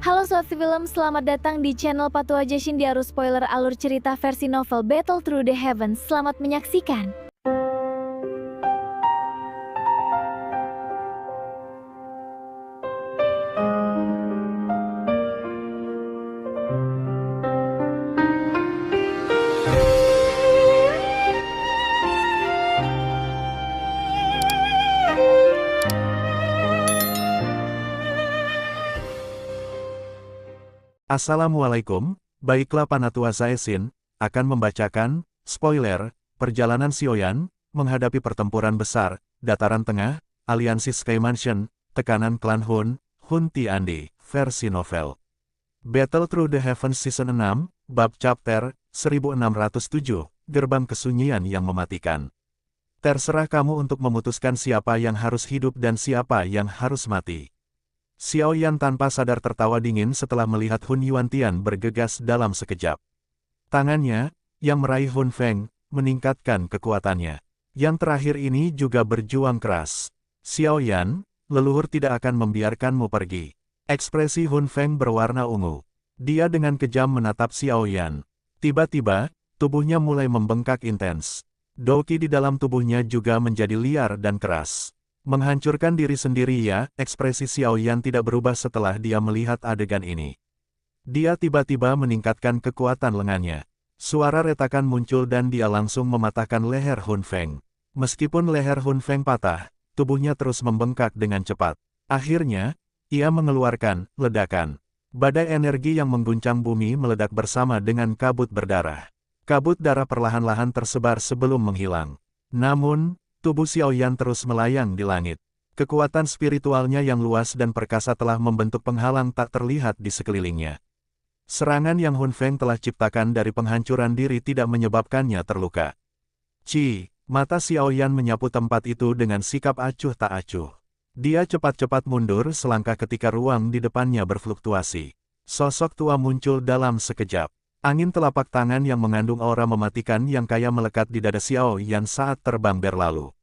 Halo Sobat Film, selamat datang di channel Patua Jashin di arus spoiler alur cerita versi novel Battle Through the Heavens. Selamat menyaksikan. Assalamualaikum, baiklah Panatua Zaesin, akan membacakan, spoiler, perjalanan Sioyan, menghadapi pertempuran besar, dataran tengah, aliansi Sky Mansion, tekanan klan Hun Tiandi, versi novel. Battle Through the Heavens Season 6, Bab Chapter, 1607, Gerbang Kesunyian yang Mematikan. Terserah kamu untuk memutuskan siapa yang harus hidup dan siapa yang harus mati. Xiaoyan tanpa sadar tertawa dingin setelah melihat Hun Yuantian bergegas dalam sekejap. Tangannya, yang meraih Hun Feng, meningkatkan kekuatannya. Yang terakhir ini juga berjuang keras. Xiaoyan, leluhur tidak akan membiarkanmu pergi. Ekspresi Hun Feng berwarna ungu. Dia dengan kejam menatap Xiaoyan. Tiba-tiba, tubuhnya mulai membengkak intens. Douqi di dalam tubuhnya juga menjadi liar dan keras. Menghancurkan diri sendiri ya, ekspresi Xiaoyan tidak berubah setelah dia melihat adegan ini. Dia tiba-tiba meningkatkan kekuatan lengannya. Suara retakan muncul dan dia langsung mematahkan leher Hun Feng. Meskipun leher Hun Feng patah, tubuhnya terus membengkak dengan cepat. Akhirnya, ia mengeluarkan ledakan. Badai energi yang mengguncang bumi meledak bersama dengan kabut berdarah. Kabut darah perlahan-lahan tersebar sebelum menghilang. Namun, tubuh Xiaoyan terus melayang di langit. Kekuatan spiritualnya yang luas dan perkasa telah membentuk penghalang tak terlihat di sekelilingnya. Serangan yang Hun Feng telah ciptakan dari penghancuran diri tidak menyebabkannya terluka. Mata Xiaoyan menyapu tempat itu dengan sikap acuh tak acuh. Dia cepat-cepat mundur selangkah ketika ruang di depannya berfluktuasi. Sosok tua muncul dalam sekejap. Angin telapak tangan yang mengandung aura mematikan yang kaya melekat di dada Xiaoyan saat terbang berlalu.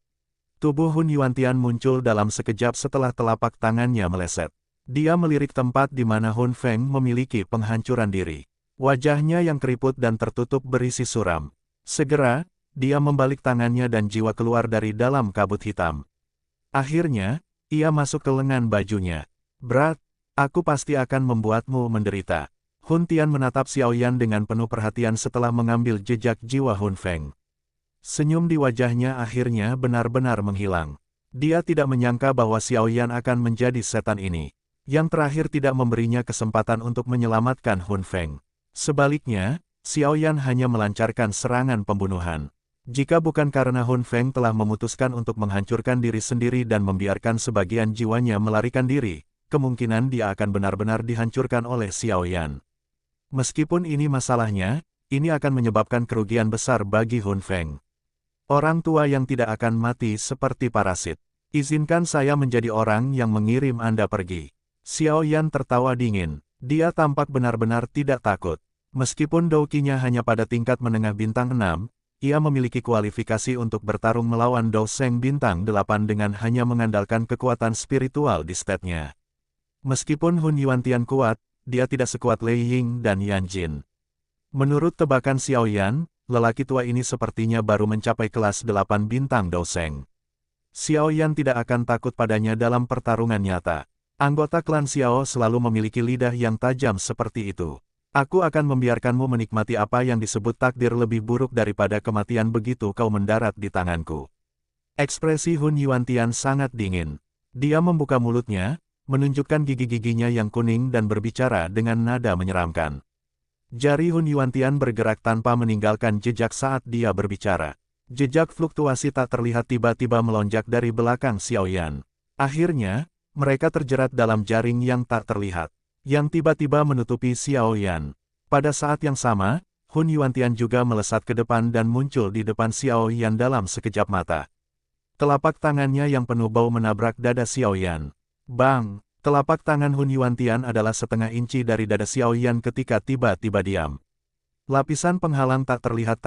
Tubuh Hun Yuantian muncul dalam sekejap setelah telapak tangannya meleset. Dia melirik tempat di mana Hun Feng memiliki penghancuran diri. Wajahnya yang keriput dan tertutup berisi suram. Segera, dia membalik tangannya dan jiwa keluar dari dalam kabut hitam. Akhirnya, ia masuk ke lengan bajunya. Berat, aku pasti akan membuatmu menderita. Hun Tian menatap Xiaoyan dengan penuh perhatian setelah mengambil jejak jiwa Hun Feng. Senyum di wajahnya akhirnya benar-benar menghilang. Dia tidak menyangka bahwa Xiaoyan akan menjadi setan ini. Yang terakhir tidak memberinya kesempatan untuk menyelamatkan Hun Feng. Sebaliknya, Xiaoyan hanya melancarkan serangan pembunuhan. Jika bukan karena Hun Feng telah memutuskan untuk menghancurkan diri sendiri dan membiarkan sebagian jiwanya melarikan diri, kemungkinan dia akan benar-benar dihancurkan oleh Xiaoyan. Meskipun ini masalahnya, ini akan menyebabkan kerugian besar bagi Hun Feng. Orang tua yang tidak akan mati seperti parasit. Izinkan saya menjadi orang yang mengirim Anda pergi. Xiaoyan tertawa dingin. Dia tampak benar-benar tidak takut. Meskipun douqinya hanya pada tingkat menengah bintang 6, ia memiliki kualifikasi untuk bertarung melawan Dou Sheng bintang 8 dengan hanya mengandalkan kekuatan spiritual di stat-nya. Meskipun Hun Yuantian kuat, dia tidak sekuat Lei Ying dan Yan Jin. Menurut tebakan Xiaoyan, lelaki tua ini sepertinya baru mencapai kelas 8 bintang Dou Sheng. Xiaoyan tidak akan takut padanya dalam pertarungan nyata. Anggota klan Xiao selalu memiliki lidah yang tajam seperti itu. Aku akan membiarkanmu menikmati apa yang disebut takdir lebih buruk daripada kematian begitu kau mendarat di tanganku. Ekspresi Hun Yuantian sangat dingin. Dia membuka mulutnya, menunjukkan gigi-giginya yang kuning dan berbicara dengan nada menyeramkan. Jari Hun Yuantian bergerak tanpa meninggalkan jejak saat dia berbicara. Jejak fluktuasi tak terlihat tiba-tiba melonjak dari belakang Xiaoyan. Akhirnya, mereka terjerat dalam jaring yang tak terlihat, yang tiba-tiba menutupi Xiaoyan. Pada saat yang sama, Hun Yuantian juga melesat ke depan dan muncul di depan Xiaoyan dalam sekejap mata. Telapak tangannya yang penuh bau menabrak dada Xiaoyan. Bang! Telapak tangan Hun Yuantian adalah setengah inci dari dada Xiaoyan ketika tiba-tiba diam. Lapisan penghalang tak terlihat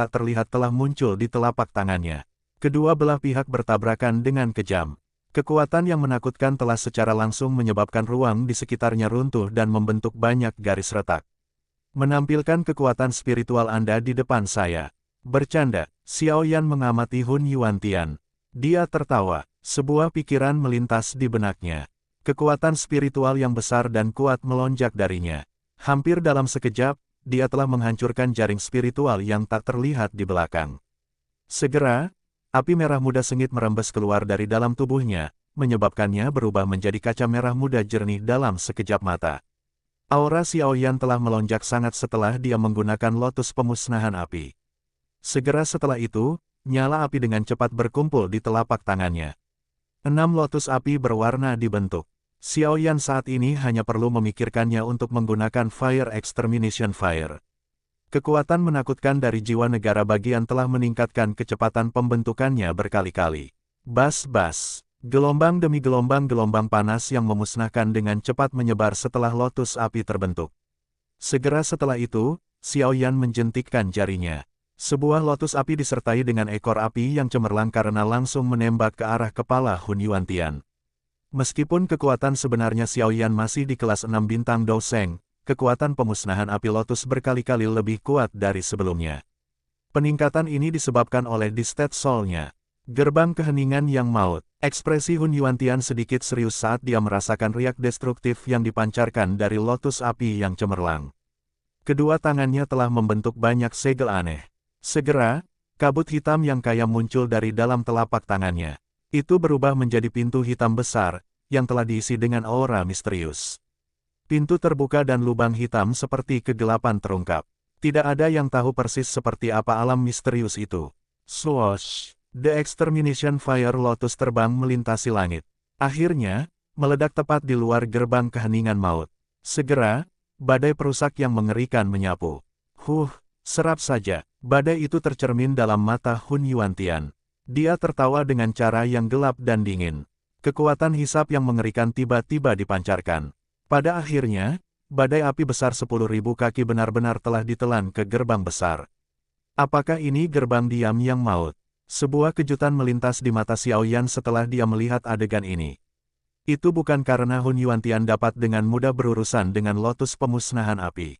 telah muncul di telapak tangannya. Kedua belah pihak bertabrakan dengan kejam. Kekuatan yang menakutkan telah secara langsung menyebabkan ruang di sekitarnya runtuh dan membentuk banyak garis retak. Menampilkan kekuatan spiritual Anda di depan saya. Bercanda, Xiao Yan mengamati Hun Yuantian. Dia tertawa, sebuah pikiran melintas di benaknya. Kekuatan spiritual yang besar dan kuat melonjak darinya. Hampir dalam sekejap, dia telah menghancurkan jaring spiritual yang tak terlihat di belakang. Segera, api merah muda sengit merembes keluar dari dalam tubuhnya, menyebabkannya berubah menjadi kaca merah muda jernih dalam sekejap mata. Aura Xiao Yan telah melonjak sangat setelah dia menggunakan lotus pemusnahan api. Segera setelah itu, nyala api dengan cepat berkumpul di telapak tangannya. 6 lotus api berwarna dibentuk. Xiao Yan saat ini hanya perlu memikirkannya untuk menggunakan Fire Extermination Fire. Kekuatan menakutkan dari jiwa negara bagian telah meningkatkan kecepatan pembentukannya berkali-kali. Bas-bas, gelombang demi gelombang panas yang memusnahkan dengan cepat menyebar setelah lotus api terbentuk. Segera setelah itu, Xiao Yan menjentikkan jarinya. Sebuah lotus api disertai dengan ekor api yang cemerlang karena langsung menembak ke arah kepala Hun Yuantian. Meskipun kekuatan sebenarnya Xiao Yan masih di kelas 6 bintang Douseng, kekuatan pemusnahan api lotus berkali-kali lebih kuat dari sebelumnya. Peningkatan ini disebabkan oleh Distet Soul-nya. Gerbang keheningan yang maut. Ekspresi Hun Yuantian sedikit serius saat dia merasakan riak destruktif yang dipancarkan dari lotus api yang cemerlang. Kedua tangannya telah membentuk banyak segel aneh. Segera, kabut hitam yang kaya muncul dari dalam telapak tangannya. Itu berubah menjadi pintu hitam besar, yang telah diisi dengan aura misterius. Pintu terbuka dan lubang hitam seperti kegelapan terungkap. Tidak ada yang tahu persis seperti apa alam misterius itu. Swoosh! The Extermination Fire Lotus terbang melintasi langit. Akhirnya, meledak tepat di luar gerbang keheningan maut. Segera, badai perusak yang mengerikan menyapu. Serap saja. Badai itu tercermin dalam mata Hun Yuantian. Dia tertawa dengan cara yang gelap dan dingin. Kekuatan hisap yang mengerikan tiba-tiba dipancarkan. Pada akhirnya, badai api besar 10.000 kaki benar-benar telah ditelan ke gerbang besar. Apakah ini gerbang diam yang maut? Sebuah kejutan melintas di mata Xiao Yan setelah dia melihat adegan ini. Itu bukan karena Hun Yuantian dapat dengan mudah berurusan dengan lotus pemusnahan api.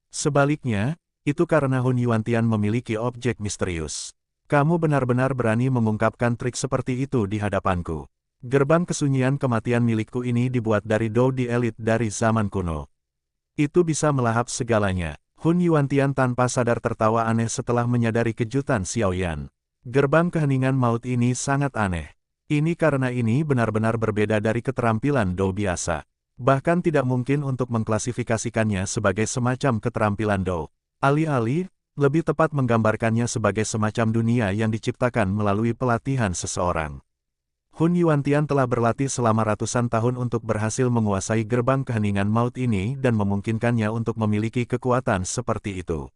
Sebaliknya, itu karena Hun Yuantian memiliki objek misterius. Kamu benar-benar berani mengungkapkan trik seperti itu di hadapanku. Gerbang kesunyian kematian milikku ini dibuat dari Dou di elit dari zaman kuno. Itu bisa melahap segalanya. Hun Yuantian tanpa sadar tertawa aneh setelah menyadari kejutan Xiao Yan. Gerbang keheningan maut ini sangat aneh. Ini karena ini benar-benar berbeda dari keterampilan Dou biasa. Bahkan tidak mungkin untuk mengklasifikasikannya sebagai semacam keterampilan Dou. Alih-alih, lebih tepat menggambarkannya sebagai semacam dunia yang diciptakan melalui pelatihan seseorang. Hun Yuantian telah berlatih selama ratusan tahun untuk berhasil menguasai gerbang keheningan maut ini dan memungkinkannya untuk memiliki kekuatan seperti itu.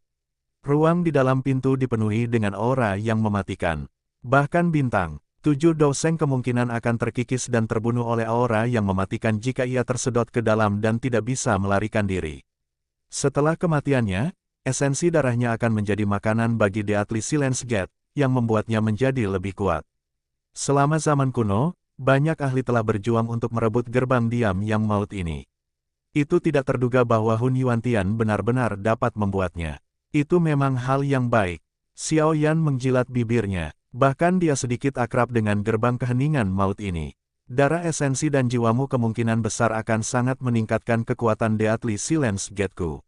Ruang di dalam pintu dipenuhi dengan aura yang mematikan. Bahkan bintang 7 Douseng kemungkinan akan terkikis dan terbunuh oleh aura yang mematikan jika ia tersedot ke dalam dan tidak bisa melarikan diri. Setelah kematiannya, esensi darahnya akan menjadi makanan bagi Deadly Silence Gate, yang membuatnya menjadi lebih kuat. Selama zaman kuno, banyak ahli telah berjuang untuk merebut gerbang diam yang maut ini. Itu tidak terduga bahwa Hun Yuantian benar-benar dapat membuatnya. Itu memang hal yang baik. Xiao Yan menjilat bibirnya, bahkan dia sedikit akrab dengan gerbang keheningan maut ini. Darah esensi dan jiwamu kemungkinan besar akan sangat meningkatkan kekuatan Deadly Silence Gate-ku.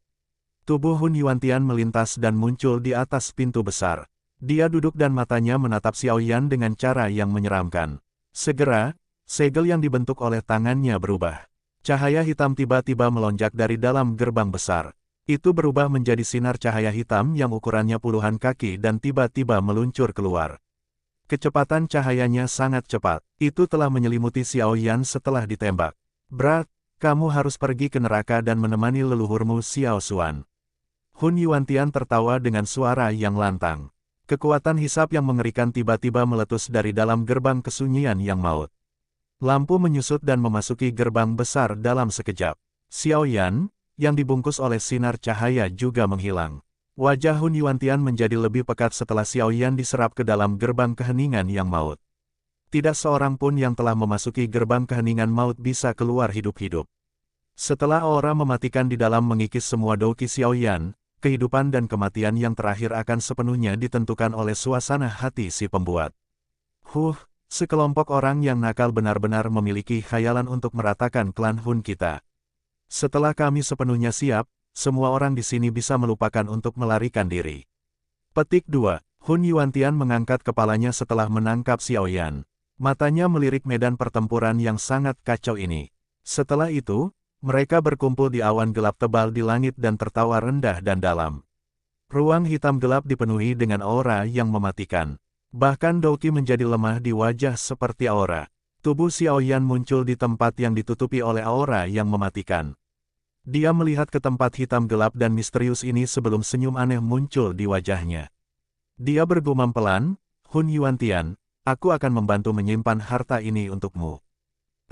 Tubuh Hun Yuantian melintas dan muncul di atas pintu besar. Dia duduk dan matanya menatap Xiao Yan dengan cara yang menyeramkan. Segera, segel yang dibentuk oleh tangannya berubah. Cahaya hitam tiba-tiba melonjak dari dalam gerbang besar. Itu berubah menjadi sinar cahaya hitam yang ukurannya puluhan kaki dan tiba-tiba meluncur keluar. Kecepatan cahayanya sangat cepat. Itu telah menyelimuti Xiao Yan setelah ditembak. Berat, kamu harus pergi ke neraka dan menemani leluhurmu Xiao Xuan. Hun Yuantian tertawa dengan suara yang lantang. Kekuatan hisap yang mengerikan tiba-tiba meletus dari dalam gerbang kesunyian yang maut. Lampu menyusut dan memasuki gerbang besar dalam sekejap. Xiao Yan, yang dibungkus oleh sinar cahaya juga menghilang. Wajah Hun Yuantian menjadi lebih pekat setelah Xiao Yan diserap ke dalam gerbang keheningan yang maut. Tidak seorang pun yang telah memasuki gerbang keheningan maut bisa keluar hidup-hidup. Setelah aura mematikan di dalam mengikis semua Douqi Xiaoyan, kehidupan dan kematian yang terakhir akan sepenuhnya ditentukan oleh suasana hati si pembuat. Sekelompok orang yang nakal benar-benar memiliki khayalan untuk meratakan klan Hun kita. Setelah kami sepenuhnya siap, semua orang di sini bisa melupakan untuk melarikan diri. Petik 2. Hun Yuantian mengangkat kepalanya setelah menangkap Xiaoyan. Matanya melirik medan pertempuran yang sangat kacau ini. Setelah itu, mereka berkumpul di awan gelap tebal di langit dan tertawa rendah dan dalam. Ruang hitam gelap dipenuhi dengan aura yang mematikan. Bahkan Douqi menjadi lemah di wajah seperti aura. Tubuh Xiaoyan muncul di tempat yang ditutupi oleh aura yang mematikan. Dia melihat ke tempat hitam gelap dan misterius ini sebelum senyum aneh muncul di wajahnya. Dia bergumam pelan, Hun Yuantian, aku akan membantu menyimpan harta ini untukmu.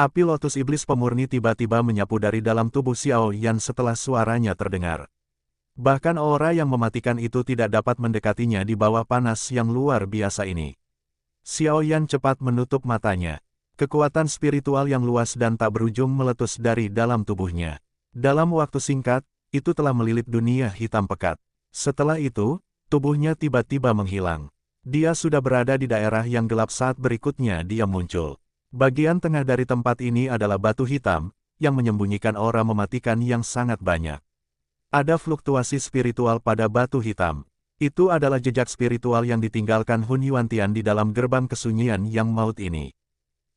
Api lotus iblis pemurni tiba-tiba menyapu dari dalam tubuh Xiaoyan setelah suaranya terdengar. Bahkan aura yang mematikan itu tidak dapat mendekatinya di bawah panas yang luar biasa ini. Xiaoyan cepat menutup matanya. Kekuatan spiritual yang luas dan tak berujung meletus dari dalam tubuhnya. Dalam waktu singkat, itu telah melilit dunia hitam pekat. Setelah itu, tubuhnya tiba-tiba menghilang. Dia sudah berada di daerah yang gelap saat berikutnya dia muncul. Bagian tengah dari tempat ini adalah batu hitam, yang menyembunyikan aura mematikan yang sangat banyak. Ada fluktuasi spiritual pada batu hitam. Itu adalah jejak spiritual yang ditinggalkan Hun Yuantian di dalam gerbang kesunyian yang maut ini.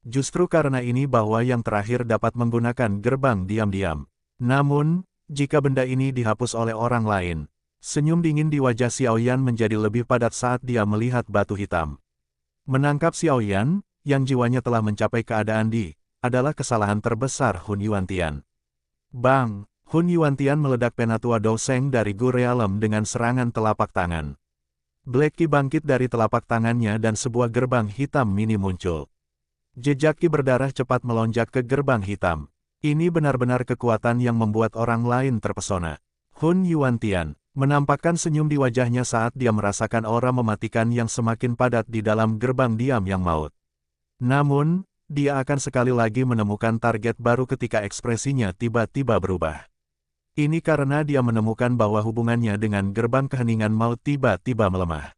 Justru karena ini bahwa yang terakhir dapat menggunakan gerbang diam-diam. Namun, jika benda ini dihapus oleh orang lain, senyum dingin di wajah Xiaoyan menjadi lebih padat saat dia melihat batu hitam. Menangkap Xiaoyan, yang jiwanya telah mencapai keadaan adalah kesalahan terbesar Hun Yuantian. Bang! Hun Yuantian meledak penatua Douseng dari Gu Realem dengan serangan telapak tangan. Black Ki bangkit dari telapak tangannya dan sebuah gerbang hitam mini muncul. Jejak Ki berdarah cepat melonjak ke gerbang hitam. Ini benar-benar kekuatan yang membuat orang lain terpesona. Hun Yuantian menampakkan senyum di wajahnya saat dia merasakan aura mematikan yang semakin padat di dalam gerbang diam yang maut. Namun, dia akan sekali lagi menemukan target baru ketika ekspresinya tiba-tiba berubah. Ini karena dia menemukan bahwa hubungannya dengan gerbang keheningan maut tiba-tiba melemah.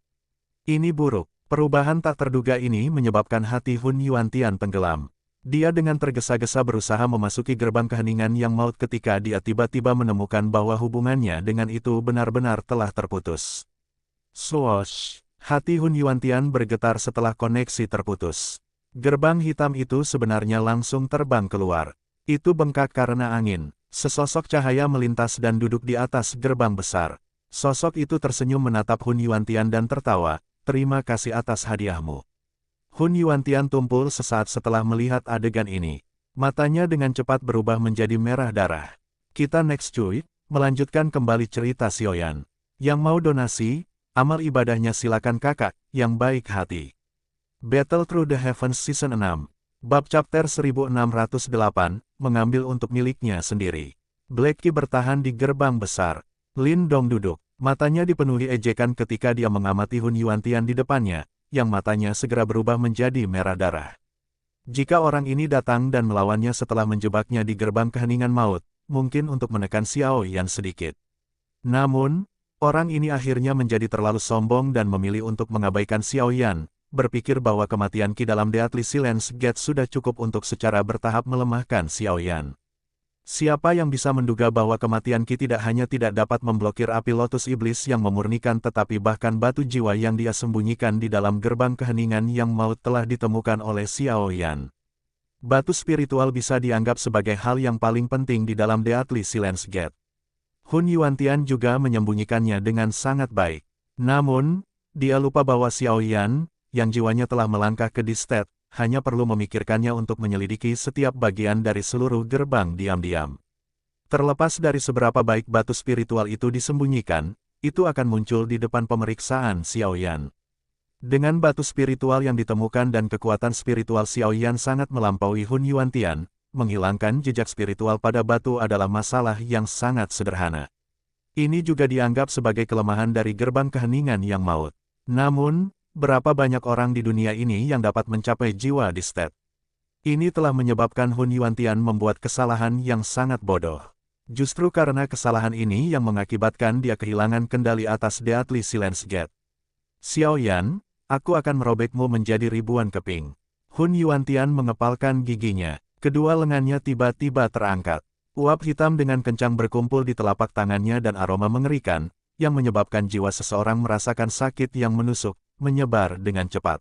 Ini buruk. Perubahan tak terduga ini menyebabkan hati Hun Yuantian tenggelam. Dia dengan tergesa-gesa berusaha memasuki gerbang keheningan yang maut ketika dia tiba-tiba menemukan bahwa hubungannya dengan itu benar-benar telah terputus. Swoosh! Hati Hun Yuantian bergetar setelah koneksi terputus. Gerbang hitam itu sebenarnya langsung terbang keluar. Itu bengkak karena angin. Sesosok cahaya melintas dan duduk di atas gerbang besar. Sosok itu tersenyum menatap Hun Yuantian dan tertawa, terima kasih atas hadiahmu. Hun Yuantian tumpul sesaat setelah melihat adegan ini. Matanya dengan cepat berubah menjadi merah darah. Kita next cuy, melanjutkan kembali cerita Xiaoyan. Yang mau donasi, amal ibadahnya silakan kakak, yang baik hati. Battle Through the Heavens Season 6. Bab Chapter 1608, mengambil untuk miliknya sendiri. Black Ki bertahan di gerbang besar. Lin Dong duduk. Matanya dipenuhi ejekan ketika dia mengamati Hun Yuantian di depannya, yang matanya segera berubah menjadi merah darah. Jika orang ini datang dan melawannya setelah menjebaknya di gerbang keheningan maut, mungkin untuk menekan Xiaoyan sedikit. Namun, orang ini akhirnya menjadi terlalu sombong dan memilih untuk mengabaikan Xiaoyan, berpikir bahwa kematian Qi dalam Deadly Silence Gate sudah cukup untuk secara bertahap melemahkan Xiaoyan. Siapa yang bisa menduga bahwa kematian Qi tidak hanya tidak dapat memblokir api lotus iblis yang memurnikan tetapi bahkan batu jiwa yang dia sembunyikan di dalam gerbang keheningan yang maut telah ditemukan oleh Xiaoyan. Batu spiritual bisa dianggap sebagai hal yang paling penting di dalam Deadly Silence Gate. Hun Yuantian juga menyembunyikannya dengan sangat baik. Namun, dia lupa bahwa Xiaoyan, yang jiwanya telah melangkah ke Distet, hanya perlu memikirkannya untuk menyelidiki setiap bagian dari seluruh gerbang diam-diam. Terlepas dari seberapa baik batu spiritual itu disembunyikan, itu akan muncul di depan pemeriksaan Xiaoyan. Dengan batu spiritual yang ditemukan dan kekuatan spiritual Xiaoyan sangat melampaui Hun Yuantian, menghilangkan jejak spiritual pada batu adalah masalah yang sangat sederhana. Ini juga dianggap sebagai kelemahan dari gerbang keheningan yang maut. Namun, berapa banyak orang di dunia ini yang dapat mencapai jiwa di stat. Ini telah menyebabkan Hun Yuantian membuat kesalahan yang sangat bodoh. Justru karena kesalahan ini yang mengakibatkan dia kehilangan kendali atas Deadly Silence Gate. Xiao Yan, aku akan merobekmu menjadi ribuan keping. Hun Yuantian mengepalkan giginya. Kedua lengannya tiba-tiba terangkat. Uap hitam dengan kencang berkumpul di telapak tangannya dan aroma mengerikan, yang menyebabkan jiwa seseorang merasakan sakit yang menusuk, menyebar dengan cepat.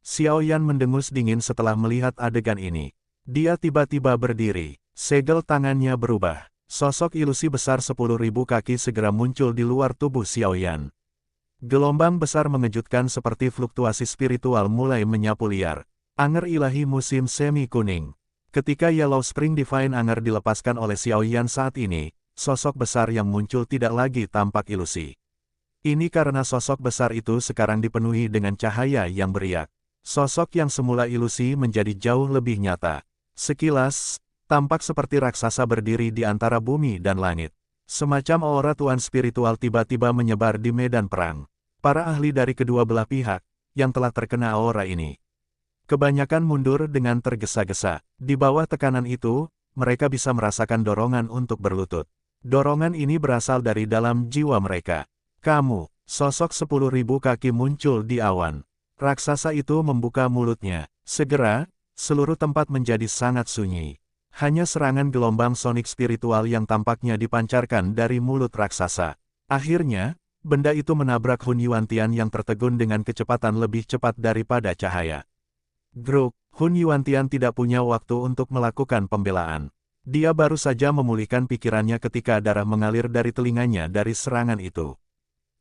Xiao Yan mendengus dingin setelah melihat adegan ini. Dia tiba-tiba berdiri. Segel tangannya berubah. Sosok ilusi besar 10.000 kaki segera muncul di luar tubuh Xiao Yan. Gelombang besar mengejutkan seperti fluktuasi spiritual mulai menyapu liar. Anger ilahi musim semi kuning. Ketika Yellow Spring Divine Anger dilepaskan oleh Xiao Yan saat ini, sosok besar yang muncul tidak lagi tampak ilusi. Ini karena sosok besar itu sekarang dipenuhi dengan cahaya yang beriak. Sosok yang semula ilusi menjadi jauh lebih nyata. Sekilas, tampak seperti raksasa berdiri di antara bumi dan langit. Semacam aura tuan spiritual tiba-tiba menyebar di medan perang. Para ahli dari kedua belah pihak, yang telah terkena aura ini, kebanyakan mundur dengan tergesa-gesa. Di bawah tekanan itu, mereka bisa merasakan dorongan untuk berlutut. Dorongan ini berasal dari dalam jiwa mereka. Kamu, sosok 10.000 kaki muncul di awan. Raksasa itu membuka mulutnya. Segera, seluruh tempat menjadi sangat sunyi. Hanya serangan gelombang sonik spiritual yang tampaknya dipancarkan dari mulut raksasa. Akhirnya, benda itu menabrak Hun Yuantian yang tertegun dengan kecepatan lebih cepat daripada cahaya. Gruk, Hun Yuantian tidak punya waktu untuk melakukan pembelaan. Dia baru saja memulihkan pikirannya ketika darah mengalir dari telinganya dari serangan itu.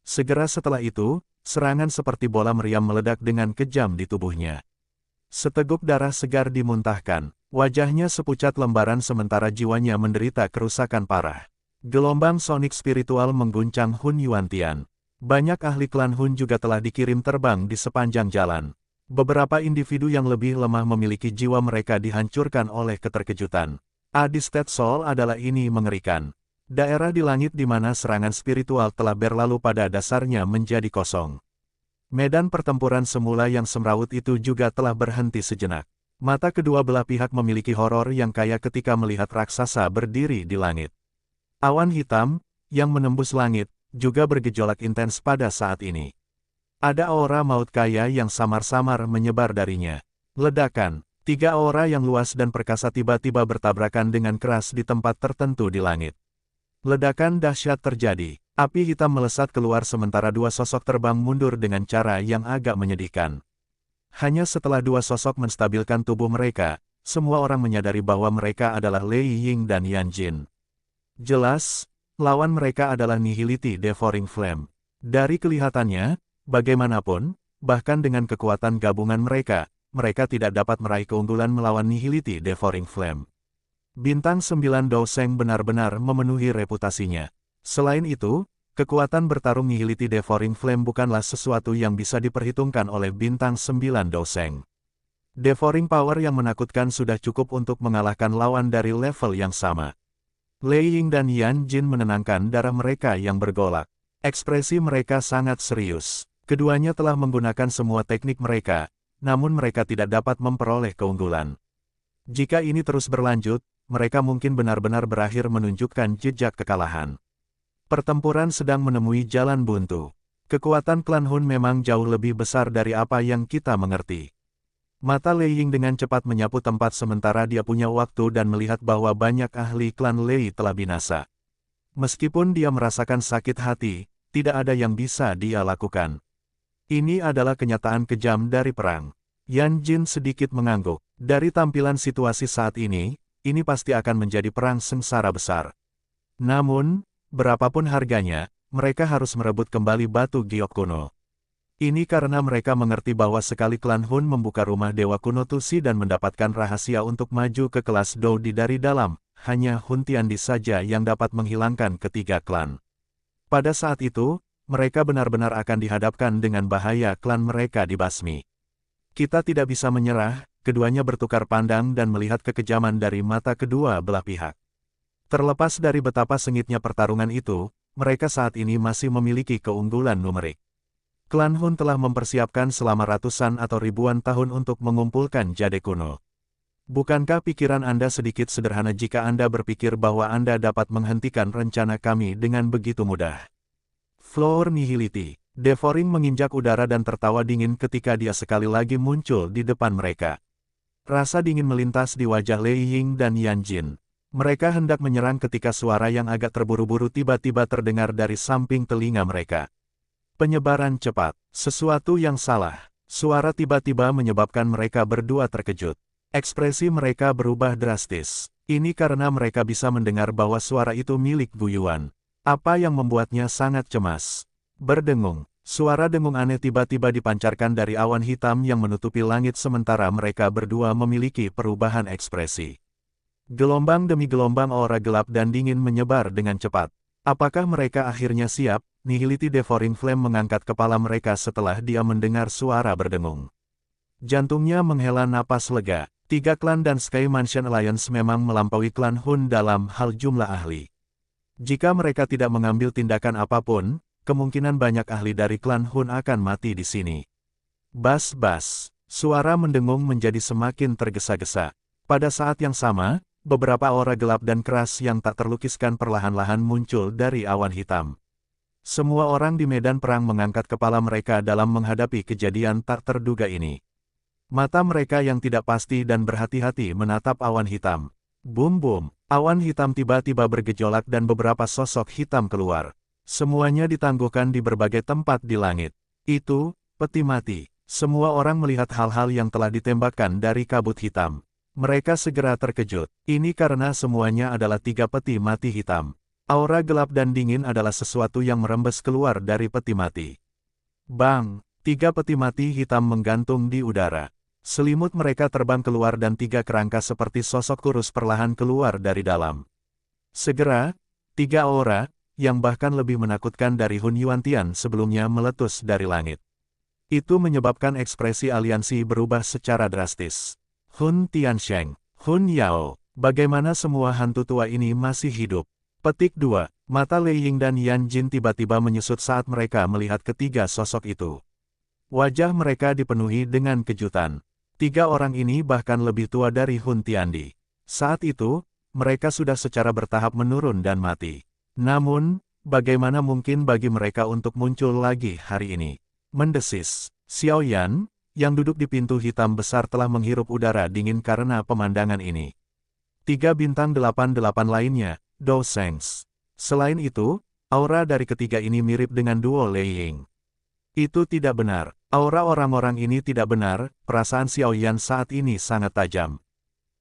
Segera setelah itu, serangan seperti bola meriam meledak dengan kejam di tubuhnya. Seteguk darah segar dimuntahkan, wajahnya sepucat lembaran sementara jiwanya menderita kerusakan parah. Gelombang sonik spiritual mengguncang Hun Yuantian. Banyak ahli klan Hun juga telah dikirim terbang di sepanjang jalan. Beberapa individu yang lebih lemah memiliki jiwa mereka dihancurkan oleh keterkejutan. Adistet Sol adalah ini mengerikan. Daerah di langit di mana serangan spiritual telah berlalu pada dasarnya menjadi kosong. Medan pertempuran semula yang semrawut itu juga telah berhenti sejenak. Mata kedua belah pihak memiliki horor yang kaya ketika melihat raksasa berdiri di langit. Awan hitam, yang menembus langit, juga bergejolak intens pada saat ini. Ada aura maut kaya yang samar-samar menyebar darinya. Ledakan, 3 aura yang luas dan perkasa tiba-tiba bertabrakan dengan keras di tempat tertentu di langit. Ledakan dahsyat terjadi. Api hitam melesat keluar sementara 2 sosok terbang mundur dengan cara yang agak menyedihkan. Hanya setelah 2 sosok menstabilkan tubuh mereka, semua orang menyadari bahwa mereka adalah Lei Ying dan Yan Jin. Jelas, lawan mereka adalah Nihility Devouring Flame. Dari kelihatannya, bagaimanapun, bahkan dengan kekuatan gabungan mereka tidak dapat meraih keunggulan melawan Nihility Devouring Flame. Bintang 9 Douseng benar-benar memenuhi reputasinya. Selain itu, kekuatan bertarung Nihility Devouring Flame bukanlah sesuatu yang bisa diperhitungkan oleh Bintang 9 Douseng. Devouring Power yang menakutkan sudah cukup untuk mengalahkan lawan dari level yang sama. Lei Ying dan Yan Jin menenangkan darah mereka yang bergolak. Ekspresi mereka sangat serius. Keduanya telah menggunakan semua teknik mereka, namun mereka tidak dapat memperoleh keunggulan. Jika ini terus berlanjut, mereka mungkin benar-benar berakhir menunjukkan jejak kekalahan. Pertempuran sedang menemui jalan buntu. Kekuatan klan Hun memang jauh lebih besar dari apa yang kita mengerti. Mata Lei Ying dengan cepat menyapu tempat sementara dia punya waktu dan melihat bahwa banyak ahli klan Lei telah binasa. Meskipun dia merasakan sakit hati, tidak ada yang bisa dia lakukan. Ini adalah kenyataan kejam dari perang. Yan Jin sedikit mengangguk. Dari tampilan situasi saat ini pasti akan menjadi perang sengsara besar. Namun, berapapun harganya, mereka harus merebut kembali batu giok kuno. Ini karena mereka mengerti bahwa sekali klan Hun membuka rumah Dewa Kuno Tusi dan mendapatkan rahasia untuk maju ke kelas Doudi dari dalam, hanya Hun Tiandi saja yang dapat menghilangkan ketiga klan. Pada saat itu, mereka benar-benar akan dihadapkan dengan bahaya klan mereka dibasmi. Kita tidak bisa menyerah, keduanya bertukar pandang dan melihat kekejaman dari mata kedua belah pihak. Terlepas dari betapa sengitnya pertarungan itu, mereka saat ini masih memiliki keunggulan numerik. Klan Hun telah mempersiapkan selama ratusan atau ribuan tahun untuk mengumpulkan jade kuno. Bukankah pikiran Anda sedikit sederhana jika Anda berpikir bahwa Anda dapat menghentikan rencana kami dengan begitu mudah? Floor Nihility. Devoring menginjak udara dan tertawa dingin ketika dia sekali lagi muncul di depan mereka. Rasa dingin melintas di wajah Lei Ying dan Yan Jin. Mereka hendak menyerang ketika suara yang agak terburu-buru tiba-tiba terdengar dari samping telinga mereka. Penyebaran cepat. Sesuatu yang salah. Suara tiba-tiba menyebabkan mereka berdua terkejut. Ekspresi mereka berubah drastis. Ini karena mereka bisa mendengar bahwa suara itu milik Gu Yuan. Apa yang membuatnya sangat cemas? Berdengung. Suara dengung aneh tiba-tiba dipancarkan dari awan hitam yang menutupi langit sementara mereka berdua memiliki perubahan ekspresi. Gelombang demi gelombang aura gelap dan dingin menyebar dengan cepat. Apakah mereka akhirnya siap? Nihility Devouring Flame mengangkat kepala mereka setelah dia mendengar suara berdengung. Jantungnya menghela napas lega. 3 klan dan Sky Mansion Alliance memang melampaui klan Hun dalam hal jumlah ahli. Jika mereka tidak mengambil tindakan apapun, kemungkinan banyak ahli dari klan Hun akan mati di sini. Bas-bas. Suara mendengung menjadi semakin tergesa-gesa. Pada saat yang sama, beberapa aura gelap dan keras yang tak terlukiskan perlahan-lahan muncul dari awan hitam. Semua orang di medan perang mengangkat kepala mereka dalam menghadapi kejadian tak terduga ini. Mata mereka yang tidak pasti dan berhati-hati menatap awan hitam. Bum-bum, awan hitam tiba-tiba bergejolak dan beberapa sosok hitam keluar. Semuanya ditangguhkan di berbagai tempat di langit. Itu, peti mati. Semua orang melihat hal-hal yang telah ditembakkan dari kabut hitam. Mereka segera terkejut. Ini karena semuanya adalah 3 peti mati hitam. Aura gelap dan dingin adalah sesuatu yang merembes keluar dari peti mati. Bang! 3 peti mati hitam menggantung di udara. Selimut mereka terbang keluar dan 3 kerangka seperti sosok kurus perlahan keluar dari dalam. Segera, 3 aura, yang bahkan lebih menakutkan dari Hun Yuantian sebelumnya meletus dari langit. Itu menyebabkan ekspresi aliansi berubah secara drastis. Hun Tiansheng, Hun Yao, bagaimana semua hantu tua ini masih hidup? Petik 2. Mata Lei Ying dan Yan Jin tiba-tiba menyusut saat mereka melihat ketiga sosok itu. Wajah mereka dipenuhi dengan kejutan. 3 orang ini bahkan lebih tua dari Hun Tiandi. Saat itu, mereka sudah secara bertahap menurun dan mati. Namun, bagaimana mungkin bagi mereka untuk muncul lagi hari ini? Mendesis. Xiao Yan, yang duduk di pintu hitam besar telah menghirup udara dingin karena pemandangan ini. 3 bintang 88 lainnya, Dou Sengs. Selain itu, aura dari ketiga ini mirip dengan duo Lei Ying. Itu tidak benar. Aura orang-orang ini tidak benar, perasaan Xiao Yan saat ini sangat tajam.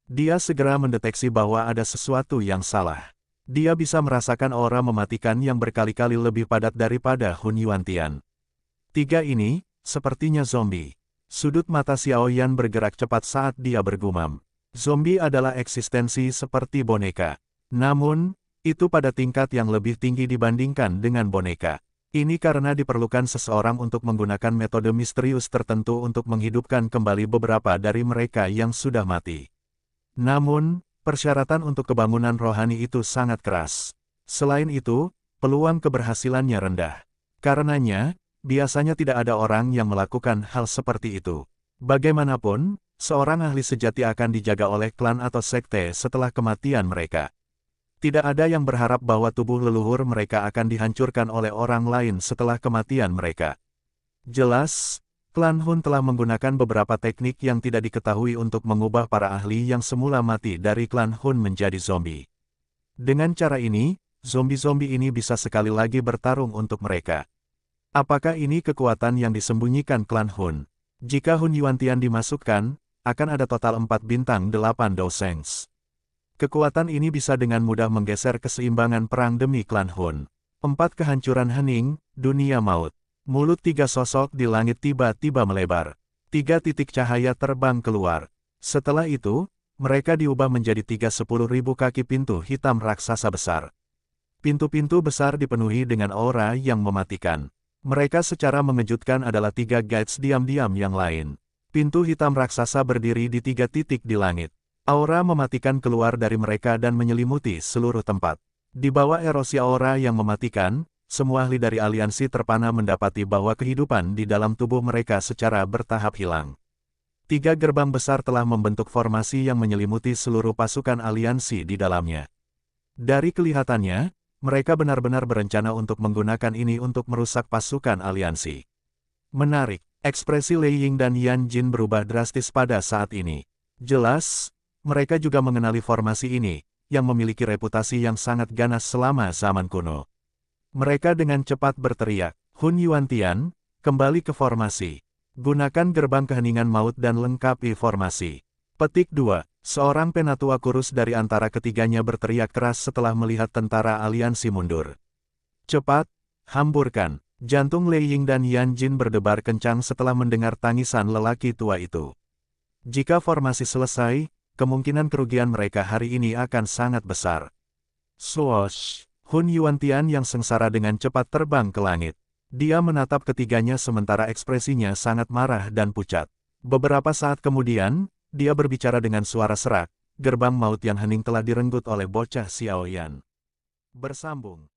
Dia segera mendeteksi bahwa ada sesuatu yang salah. Dia bisa merasakan aura mematikan yang berkali-kali lebih padat daripada Hun Yuantian. 3 ini, sepertinya zombie. Sudut mata Xiao Yan bergerak cepat saat dia bergumam. Zombie adalah eksistensi seperti boneka. Namun, itu pada tingkat yang lebih tinggi dibandingkan dengan boneka. Ini karena diperlukan seseorang untuk menggunakan metode misterius tertentu untuk menghidupkan kembali beberapa dari mereka yang sudah mati. Namun, persyaratan untuk kebangunan rohani itu sangat keras. Selain itu, peluang keberhasilannya rendah. Karenanya, biasanya tidak ada orang yang melakukan hal seperti itu. Bagaimanapun, seorang ahli sejati akan dijaga oleh klan atau sekte setelah kematian mereka. Tidak ada yang berharap bahwa tubuh leluhur mereka akan dihancurkan oleh orang lain setelah kematian mereka. Jelas, klan Hun telah menggunakan beberapa teknik yang tidak diketahui untuk mengubah para ahli yang semula mati dari klan Hun menjadi zombie. Dengan cara ini, zombie-zombie ini bisa sekali lagi bertarung untuk mereka. Apakah ini kekuatan yang disembunyikan klan Hun? Jika Hun Yuantian dimasukkan, akan ada total 4 bintang 8 Dou Sengs. Kekuatan ini bisa dengan mudah menggeser keseimbangan perang demi klan Hun. 4 kehancuran hening, dunia maut. Mulut 3 sosok di langit tiba-tiba melebar. 3 titik cahaya terbang keluar. Setelah itu, mereka diubah menjadi 10.000 kaki pintu hitam raksasa besar. Pintu-pintu besar dipenuhi dengan aura yang mematikan. Mereka secara mengejutkan adalah 3 guides diam-diam yang lain. Pintu hitam raksasa berdiri di 3 titik di langit. Aura mematikan keluar dari mereka dan menyelimuti seluruh tempat. Di bawah erosi aura yang mematikan, semua ahli dari aliansi terpana mendapati bahwa kehidupan di dalam tubuh mereka secara bertahap hilang. 3 gerbang besar telah membentuk formasi yang menyelimuti seluruh pasukan aliansi di dalamnya. Dari kelihatannya, mereka benar-benar berencana untuk menggunakan ini untuk merusak pasukan aliansi. Menarik, ekspresi Lei Ying dan Yan Jin berubah drastis pada saat ini. Jelas, mereka juga mengenali formasi ini, yang memiliki reputasi yang sangat ganas selama zaman kuno. Mereka dengan cepat berteriak, "Hun Yuantian, kembali ke formasi. Gunakan gerbang keheningan maut dan lengkapi formasi." Petik 2. Seorang penatua kurus dari antara ketiganya berteriak keras setelah melihat tentara aliansi mundur. "Cepat, hamburkan!" Jantung Lei Ying dan Yan Jin berdebar kencang setelah mendengar tangisan lelaki tua itu. Jika formasi selesai, kemungkinan kerugian mereka hari ini akan sangat besar. Swoosh! Hun Yuantian yang sengsara dengan cepat terbang ke langit. Dia menatap ketiganya sementara ekspresinya sangat marah dan pucat. Beberapa saat kemudian, dia berbicara dengan suara serak, gerbang maut yang hening telah direnggut oleh bocah Xiaoyan. Bersambung.